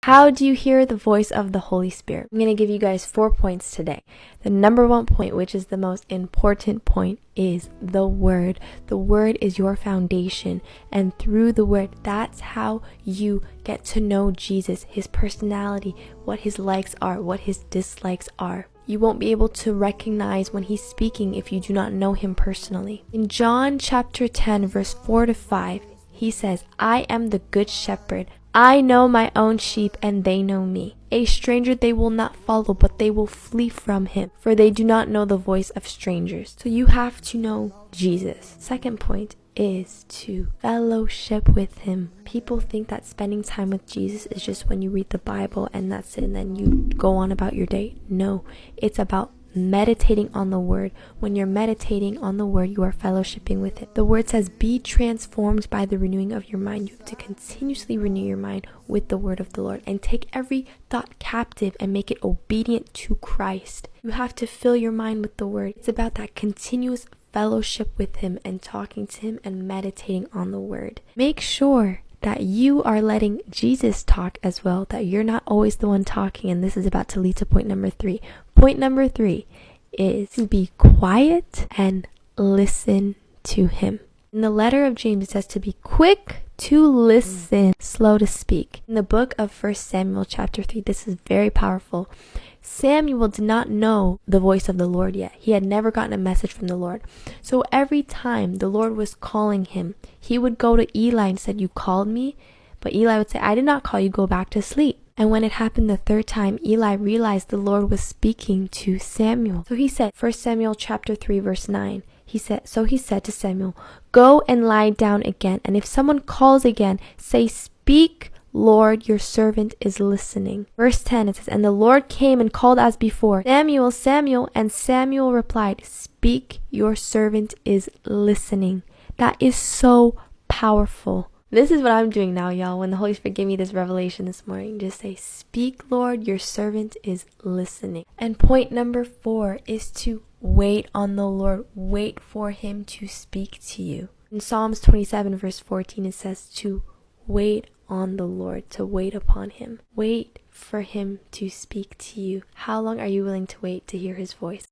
How do you hear the voice of the Holy Spirit? I'm going to give you guys 4 points today. The number 1 point, which is the most important point, is the Word. The Word is your foundation, and through the Word, that's how you get to know Jesus, his personality, what his likes are, what his dislikes are. You won't be able to recognize when he's speaking if you do not know him personally. In John chapter 10, verse 4 to 5, he says, I am the good shepherd. I know my own sheep, and they know me. A stranger they will not follow, but they will flee from him, for they do not know the voice of strangers. So you have to know Jesus. Second point is to fellowship with him. People think that spending time with Jesus is just when you read the Bible and that's it, and then you go on about your day. No, it's about meditating on the Word. When you're meditating on the Word, you are fellowshipping with it. The Word says, be transformed by the renewing of your mind. You have to continuously renew your mind with the Word of the Lord and take every thought captive and make it obedient to Christ. You have to fill your mind with the Word. It's about that continuous fellowship with him and talking to him and meditating on the Word. Make sure that you are letting Jesus talk as well, that you're not always the one talking. And this is about to lead to point number 3. Point number 3 is to be quiet and listen to him. In the letter of James, it says to be quick to listen, slow to speak. In the book of 1 Samuel chapter 3, this is very powerful. Samuel did not know the voice of the Lord yet. He had never gotten a message from the Lord. So every time the Lord was calling him, he would go to Eli and said, you called me? But Eli would say, I did not call you, go back to sleep. And when it happened the third time, Eli realized the Lord was speaking to Samuel. So he said, 1 Samuel chapter 3, verse 9, he said to Samuel, go and lie down again. And if someone calls again, say, speak, Lord, your servant is listening. Verse 10, it says, and the Lord came and called as before, Samuel, Samuel. And Samuel replied, speak, your servant is listening. That is so powerful. This is what I'm doing now, y'all. When the Holy Spirit gave me this revelation this morning, just say, speak, Lord, your servant is listening. And point number 4 is to wait on the Lord. Wait for him to speak to you. In Psalms 27, verse 14, it says to wait on the Lord, to wait upon him. Wait for him to speak to you. How long are you willing to wait to hear his voice?